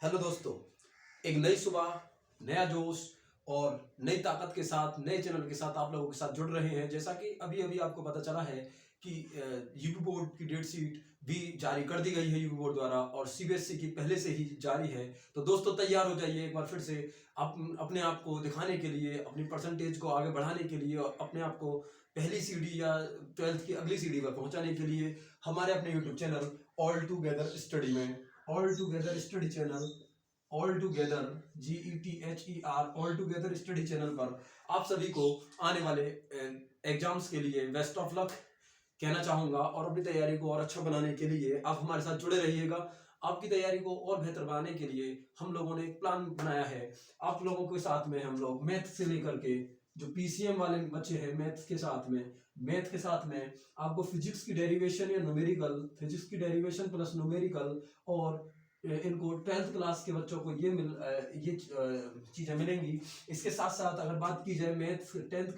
Hello दोस्तों, एक नई सुबह, नया जोश और नई ताकत के साथ नए चैनल के साथ आप लोगों के साथ जुड़ रहे हैं। जैसा कि अभी अभी आपको पता चला है कि यूपी बोर्ड की डेट शीट भी जारी कर दी गई है यूपी बोर्ड द्वारा और सीबीएसई की पहले से ही जारी है। तो दोस्तों तैयार हो जाइए एक बार फिर से अपने आप को दिखाने के लिए, अपनी परसेंटेज को आगे बढ़ाने के लिए और अपने आप को पहली सीढ़ी या 12th की अगली सीढ़ी पर पहुंचाने के लिए हमारे अपने YouTube channel all together study में, all together study channel, all together GETHER all together study channel पर आप सभी को आने वाले एग्जाम्स के लिए बेस्ट ऑफ लक कहना चाहूंगा। और अपनी तैयारी को और अच्छा बनाने के लिए आप हमारे साथ जुड़े रहिएगा। आपकी तैयारी को और बेहतर बनाने के लिए हम लोगों ने एक प्लान बनाया है। आप लोगों के साथ में हम लोग मैथ से लेकर के जो PCM वाले बच्चे हैं मैथ के साथ में आपको फिजिक्स की डेरिवेशन या न्यूमेरिकल, फिजिक्स की डेरिवेशन प्लस न्यूमेरिकल और इनको 12th क्लास के बच्चों को ये चीज़ें मिलेंगी। इसके साथ साथ अगर बात की जाए मैथ की 10th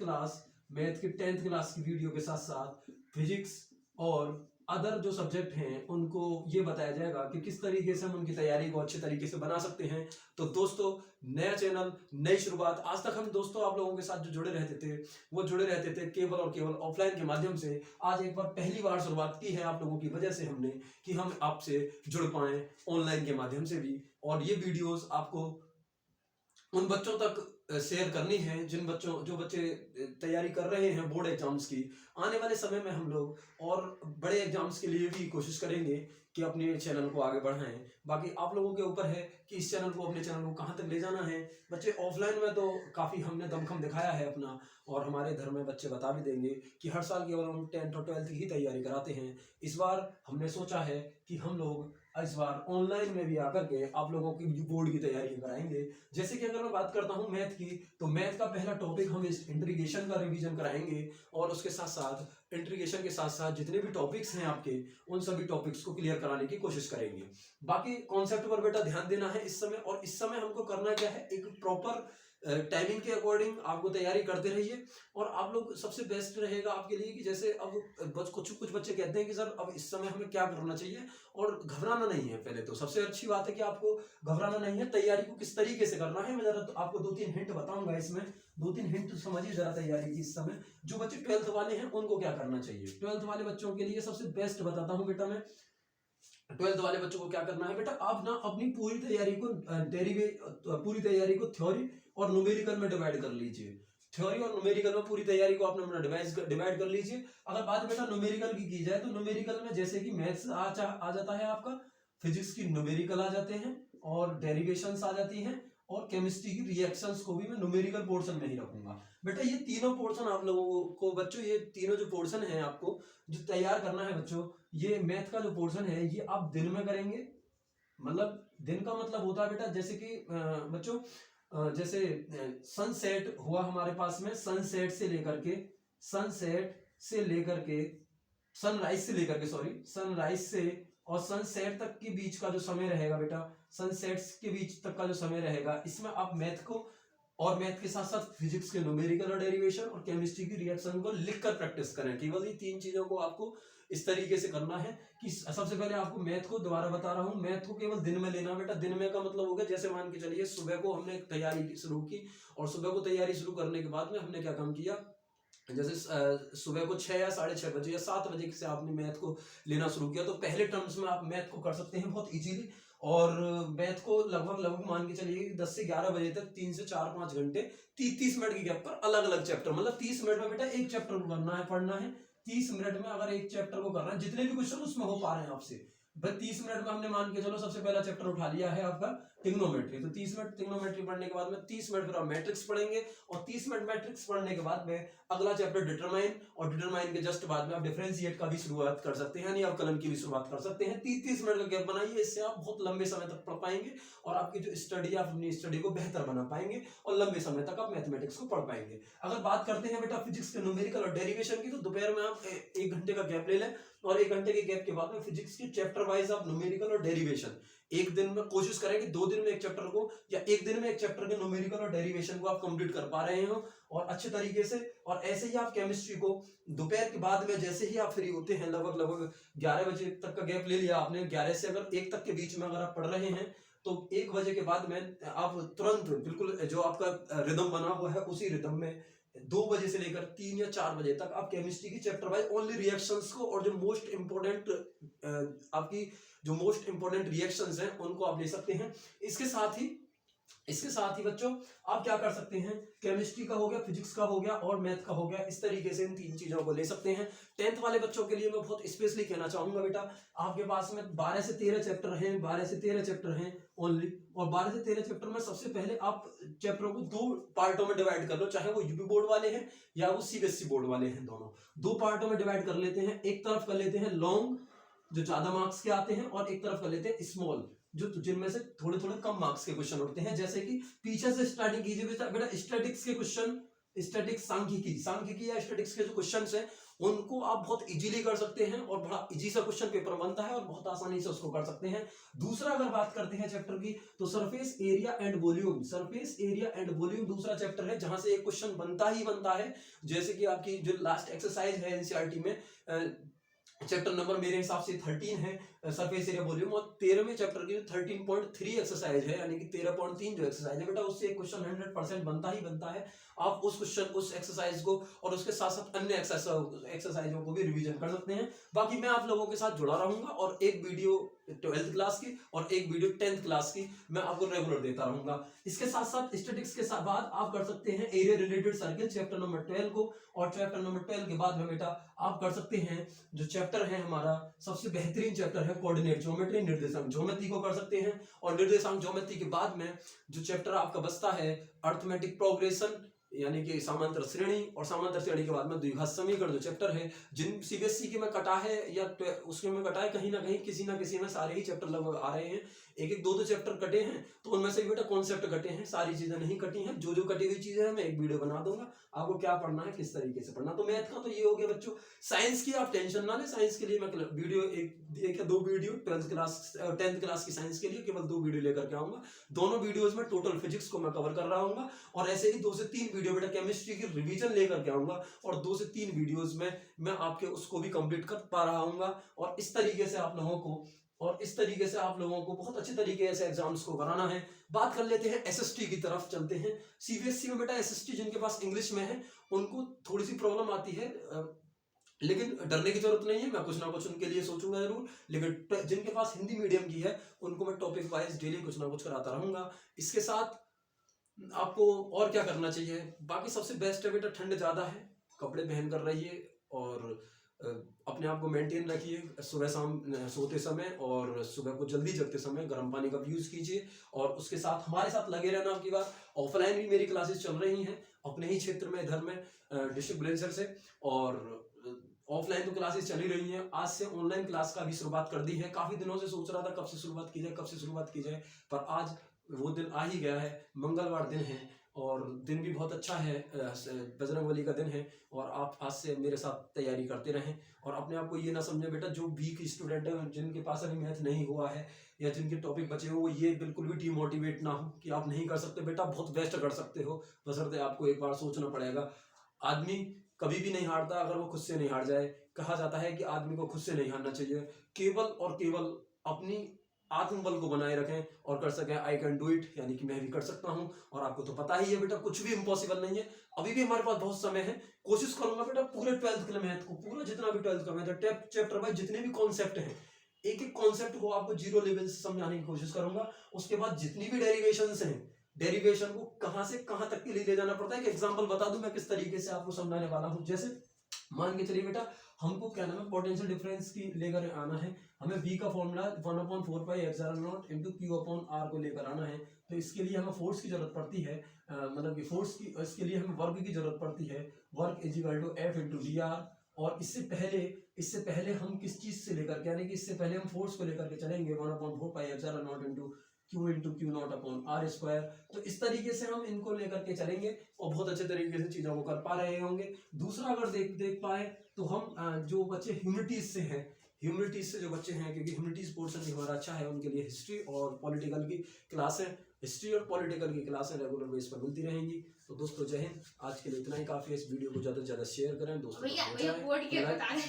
क्लास की वीडियो के साथ साथ फिजिक्स और अदर जो सब्जेक्ट हैं उनको ये बताया जाएगा कि किस तरीके से हम उनकी तैयारी को अच्छे तरीके से बना सकते हैं। तो दोस्तों, नया चैनल, नई शुरुआत। आज तक हम दोस्तों आप लोगों के साथ जो जुड़े रहते थे वो जुड़े रहते थे केवल और केवल ऑफलाइन के माध्यम से। आज एक बार पहली बार शुरुआत की है आप लोगों की वजह से हमने कि हम आपसे जुड़ पाए ऑनलाइन के माध्यम से भी। और ये वीडियोस आपको उन बच्चों तक शेयर करनी है जो बच्चे तैयारी कर रहे हैं बोर्ड एग्जाम्स की। आने वाले समय में हम लोग और बड़े एग्जाम्स के लिए भी कोशिश करेंगे कि अपने चैनल को आगे बढ़ाएं। बाकी आप लोगों के ऊपर है कि इस चैनल को, अपने चैनल को कहां तक ले जाना है। बच्चे ऑफलाइन में तो काफ़ी हमने दमखम दिखाया है अपना, और हमारे घर में बच्चे बता भी देंगे कि हर साल केवल हम 10th और 12th की ही तैयारी कराते हैं। इस बार हमने सोचा है कि हम लोग इस बार ऑनलाइन में भी आकर के आप लोगों की बोर्ड की तैयारी कराएंगे। जैसे कि अगर मैं बात करता हूं मैथ की, तो मैथ का पहला टॉपिक हम इस इंटीग्रेशन का रिवीजन कराएंगे और उसके साथ साथ इंटीग्रेशन के साथ साथ जितने भी टॉपिक्स हैं आपके, उन सभी टॉपिक्स को क्लियर कराने की कोशिश करेंगे। बाकी कॉन्सेप्ट पर बेटा ध्यान देना है इस समय। और इस समय हमको करना क्या है, एक प्रॉपर टाइमिंग के अकॉर्डिंग आपको तैयारी करते रहिए। और आप लोग सबसे बेस्ट रहेगा आपके लिए कि जैसे अब कुछ बच्चे कहते हैं कि सर अब इस समय हमें क्या करना चाहिए, और घबराना नहीं है। पहले तो सबसे अच्छी बात है कि आपको घबराना नहीं है, तैयारी को किस तरीके से करना है मैं जरा तो आपको 2-3 हिंट बताऊंगा। इसमें 2-3 हिंट समझिए जरा तैयारी की। इस समय जो बच्चे 12th वाले हैं उनको क्या करना चाहिए, 12th वाले बच्चों के लिए सबसे बेस्ट बताता हूँ बेटा मैं। 12th वाले बच्चों को क्या करना है बेटा, आप ना अपनी पूरी तैयारी को थ्योरी और न्यूमेरिकल में डिवाइड कर लीजिए। थ्योरी और न्यूमेरिकल में पूरी तैयारी को आपने डिवाइड कर लीजिए। अगर बात बेटा न्यूमेरिकल की जाए तो न्यूमेरिकल में जैसे कि मैथ्स आ जाता है आपका, फिजिक्स की न्यूमेरिकल आ जाते हैं और डेरिवेशंस आ जाती हैं, और केमिस्ट्री की रिएक्शंस को भी मैं न्यूमेरिकल पोर्शन में ही रखूंगा। बेटा ये तीनों पोर्शन आप लोगों को बच्चों, ये तीनों जो पोर्शन है आपको जो तैयार करना है बच्चों, ये मैथ का जो पोर्शन है ये आप दिन में करेंगे। मतलब दिन का मतलब होता है बेटा जैसे कि बच्चों जैसे सनसेट हुआ हमारे पास में, सनसेट से लेकर के सनराइज से और सनसेट तक के बीच का जो समय रहेगा बेटा, सनसेट के बीच तक का जो समय रहेगा, इसमें आप मैथ को और मैथ के साथ साथ फिजिक्स के न्यूमेरिकल और डेरिवेशन और केमिस्ट्री की रिएक्शन को लिखकर प्रैक्टिस करें। केवल ये 3 चीजों को आपको इस तरीके से करना है कि सबसे पहले आपको मैथ को दोबारा बता रहा हूं, मैथ को केवल दिन में लेना बेटा। दिन में का मतलब हो गया, जैसे मान के चलिए सुबह को हमने तैयारी शुरू की, और सुबह को तैयारी शुरू करने के बाद में हमने क्या काम किया, जैसे सुबह को 6 या 6:30 बजे या 7 बजे से आपने मैथ को लेना शुरू किया, तो पहले टर्म्स में आप मैथ को कर सकते हैं बहुत इजीली। और मैथ को लगभग मान के चलिए 10 से 11 बजे तक 3 से 4-5 घंटे 30 मिनट की गैप पर अलग अलग चैप्टर, मतलब 30 मिनट में बेटा एक चैप्टर को करना है, पढ़ना है। 30 मिनट में अगर एक चैप्टर को करना है, जितने भी क्वेश्चन उसमें हो पा रहे हैं आपसे, भाई 30 मिनट में हमने मान के चलो सबसे पहला चैप्टर उठा लिया है आपका ट्रिग्नोमेट्री, तो 30 मिनट ट्रिग्नोमेट्री पढ़ने के बाद में 30 मिनट फिर आप मैट्रिक्स पढ़ेंगे, और 30 मिनट मैट्रिक्स पढ़ने के बाद में अगला चैप्टर डिटरमाइन, और डिटरमाइन के जस्ट बाद में आप डिफरेंशिएट का भी शुरुआत कर सकते हैं, यानी आप कलन की भी शुरुआत कर सकते हैं। 30 मिनट का गैप बनाइए, इससे आप बहुत लंबे समय तक पढ़ पाएंगे और आपकी जो स्टडी, आप अपनी स्टडी को बेहतर बना पाएंगे और लंबे समय तक आप मैथमेटिक्स को पढ़ पाएंगे। अगर बात करते हैं बेटा फिजिक्स के न्यूमेरिकल और डेरिवेशन की, तो दोपहर में आप 1 घंटे का गैप ले लें, और 1 घंटे के गैप के बाद में फिजिक्स की चैप्टर वाइज आप न्यूमेरिकल और डेरिवेशन एक दिन में कोशिश करें कि 2 दिन में एक चैप्टर को या 1 दिन में एक चैप्टर के न्यूमेरिकल और डेरिवेशन को आप कंप्लीट कर पा रहे हो और अच्छे तरीके से। और ऐसे ही आप केमिस्ट्री को दोपहर के बाद में जैसे ही आप फ्री होते हैं, लगभग 11 बजे तक का गैप ले लिया आपने, 11 से अगर 1 तक के बीच में अगर आप पढ़ रहे हैं तो 1 बजे के बाद में आप तुरंत बिल्कुल जो आपका रिदम बना हुआ है उसी रिदम में 2 बजे से लेकर 3 या 4 बजे तक आप केमिस्ट्री की चैप्टर वाइज ओनली रिएक्शंस को और जो मोस्ट इंपोर्टेंट आपकी जो मोस्ट इंपोर्टेंट रिएक्शंस हैं उनको आप ले सकते हैं। इसके साथ ही बच्चों आप क्या कर सकते हैं, केमिस्ट्री का हो गया, फिजिक्स का हो गया और मैथ का हो गया, इस तरीके से इन 3 चीजों को ले सकते हैं। 10th वाले बच्चों के लिए मैं बहुत स्पेशली कहना चाहूंगा बेटा, आपके पास में 12 से 13 चैप्टर हैं, 12 से 13 चैप्टर हैं ओनली, और 12 से 13 चैप्टर में सबसे पहले आप चैप्टरों को 2 पार्टों में डिवाइड कर लो, चाहे वो यूपी बोर्ड वाले हैं या वो सीबीएसई बोर्ड वाले हैं, दोनों 2 पार्टों में डिवाइड कर लेते हैं। एक तरफ कर लेते हैं लॉन्ग जो ज्यादा मार्क्स के आते हैं, और एक तरफ कर लेते हैं स्मॉल जो जिनमें से थोड़े थोड़े कम मार्क्स के क्वेश्चन उठते हैं। जैसे कि पीछे से स्टार्टिंग कीजिए बेटा, स्टैटिक्स के क्वेश्चन, स्टैटिक्स सांख्यिकी या स्टैटिक्स के जो क्वेश्चंस हैं उनको आप बहुत इजीली कर सकते हैं, और बड़ा इजी सा क्वेश्चन पेपर बनता है और बहुत आसानी से उसको कर सकते हैं। दूसरा अगर बात करते हैं चैप्टर की, तो surface area and volume, surface area and volume दूसरा चैप्टर है जहां से एक क्वेश्चन बनता ही बनता है। जैसे कि आपकी जो लास्ट एक्सरसाइज है एनसीईआरटी में, चैप्टर नंबर मेरे हिसाब से 13 है सरफेस एरिया वॉल्यूम, और 13वें चैप्टर की 13.3 एक्सरसाइज है, यानी कि 13.3 जो एक्सरसाइज है बेटा, उससे एक क्वेश्चन 100% बनता ही बनता है। आप उस क्वेश्चन, उस एक्सरसाइज को और उसके साथ साथ अन्य एक्सरसाइजों को भी रिवीजन कर सकते हैं। बाकी मैं आप लोगों के साथ जुड़ा रहूंगा, और एक वीडियो 12th क्लास की और एक वीडियो 10th क्लास की मैं आपको रेगुलर देता रहूंगा। इसके साथ साथ स्टैटिक्स के साथ बाद आप कर सकते हैं area related circle chapter number 12 को, और चैप्टर नंबर 12 के बाद में बेटा आप कर सकते हैं जो चैप्टर है हमारा सबसे बेहतरीन चैप्टर है कोऑर्डिनेट ज्योमेट्री, निर्देशांक ज्योमेट्री को कर सकते हैं। और निर्देशांक ज्योमेट्री के बाद में जो चैप्टर आपका बचता है अर्थमेटिक प्रोग्रेशन, यानी कि समांतर श्रेणी, और समांतर श्रेणी के बाद में द्विघात समीकरण जो चैप्टर है, जिन सीबीएसई के में कटा है या उसके में कटा है, कहीं ना कहीं किसी ना किसी में सारे ही चैप्टर लगभग आ रहे हैं, एक एक 2-2 चैप्टर कटे हैं, तो उनमें से बेटा कॉन्सेप्ट कटे हैं, सारी चीजें नहीं कटी हैं। जो जो कटी हुई चीजें हैं मैं एक वीडियो बना दूंगा, आपको क्या पढ़ना है, किस तरीके से पढ़ना। तो मैथ का तो ये हो गया बच्चों। साइंस की आप टेंशन ना लें, साइंस के लिए मैं वीडियो एक या 2 वीडियो 10th क्लास की साइंस के लिए केवल 2 वीडियो लेकर के आऊंगा। दोनों वीडियोज में टोटल फिजिक्स को मैं कवर कर रहा हूँ, और ऐसे ही 2 से 3 वीडियो बेटा केमिस्ट्री की रिवीजन लेकर के आऊंगा, और 2 से 3 वीडियोज में मैं आपके उसको भी कंप्लीट कर पा रहा हूँ। और इस तरीके से आप लोगों को बहुत अच्छे तरीके से एग्जाम्स को कराना है। बात कर लेते हैं एसएसटी की तरफ चलते हैं। सीबीएसई में बेटा एसएसटी जिनके पास इंग्लिश में है उनको थोड़ी सी प्रॉब्लम आती है, लेकिन डरने की जरूरत नहीं है, मैं कुछ ना कुछ उनके लिए सोचूंगा जरूर। लेकिन जिनके पास हिंदी मीडियम की है उनको मैं टॉपिक वाइज डेली कुछ ना कुछ कराता रहूंगा। इसके साथ आपको और क्या करना चाहिए, बाकी सबसे बेस्ट है बेटा, ठंड ज्यादा है, कपड़े पहन कर रहिए, और अपने आप को मेंटेन रखिए। सुबह शाम सोते समय और सुबह को जल्दी जगते समय गर्म पानी का यूज कीजिए, और उसके साथ हमारे साथ लगे रहना। आपकी बात ऑफलाइन भी मेरी क्लासेस चल रही हैं अपने ही क्षेत्र में, इधर में डिस्ट्रिक्ट बुलंदशहर से, और ऑफलाइन तो क्लासेस चली रही हैं। आज से ऑनलाइन क्लास का भी शुरुआत कर दी है। काफी दिनों से सोच रहा था कब से शुरुआत की जाए, पर आज वो दिन आ ही गया है। मंगलवार दिन है और दिन भी बहुत अच्छा है, बजरंगबली का दिन है, और आप आज से मेरे साथ तैयारी करते रहें। और अपने आप को ये ना समझे बेटा, जो वीक स्टूडेंट है, जिनके पास अभी मैथ नहीं हुआ है या जिनके टॉपिक बचे हो, वो ये बिल्कुल भी डिमोटिवेट ना हो कि आप नहीं कर सकते। बेटा बहुत बेस्ट कर सकते हो, बशर्ते आपको एक बार सोचना पड़ेगा। आदमी कभी भी नहीं हारता अगर वो खुद से नहीं हार जाए। कहा जाता है कि आदमी को खुद से नहीं हारना चाहिए, केवल और केवल अपनी आत्मबल को बनाए रखें और कर सकें आई कैन डू इट, यानी कि मैं भी कर सकता हूं। और आपको तो पता ही है बेटा, कुछ भी इम्पॉसिबल नहीं है। अभी भी हमारे पास बहुत समय है। कोशिश करूंगा बेटा पूरे 12th के मैथ को, पूरा जितना भी 12th का मैथ है, चैप्टर वाइज जितने भी कॉन्सेप्ट हैं, एक एक कॉन्सेप्ट को आपको 0 लेवल से समझाने की कोशिश करूंगा। उसके बाद जितनी भी डेरिवेशंस हैं, डेरिवेशन को कहां से कहां तक के लिए ले जाना पड़ता है, एक एग्जांपल बता दूं मैं किस तरीके से आपको समझाने वाला हूं। जैसे मान के चलिए बेटा, हमको क्या नाम है, पोटेंशियल डिफरेंस की लेकर आना है। हमें v का formula 1/4πε0 into q upon r को लेकर आना है। तो इसके लिए हमें फोर्स की जरूरत पड़ती है, मतलब कि फोर्स की, इसके लिए हमें वर्ग की जरूरत पड़ती है। वर्ग is equal to F into v r. और इससे पहले हम किस चीज से लेकर के, यानी कि इससे पहले हम फोर्स को लेकर के चलेंगे 1/4πε0 into q naught upon R square. तो इस तरीके से हम इनको लेकर के चलेंगे और बहुत अच्छे तरीके से चीजों को कर पा रहे होंगे। दूसरा अगर देख पाए तो हम जो बच्चे ह्यूमैनिटीज से हैं, ह्यूमैनिटीज से जो बच्चे हैं, क्योंकि ह्यूमैनिटीज पोर्शन भी हमारा अच्छा है, उनके लिए हिस्ट्री और पॉलिटिकल की क्लासें, हिस्ट्री और पॉलिटिकल की क्लासें रेगुलर बेस पर मिलती रहेंगी। तो दोस्तों जय हिंद, आज के लिए इतना ही काफी है। इस वीडियो को ज्यादा से ज्यादा शेयर करें, दोस्तों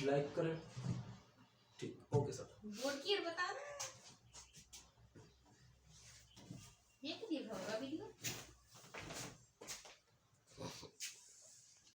लाइक करें। ठीक, ओके सर। होगा वीडियो।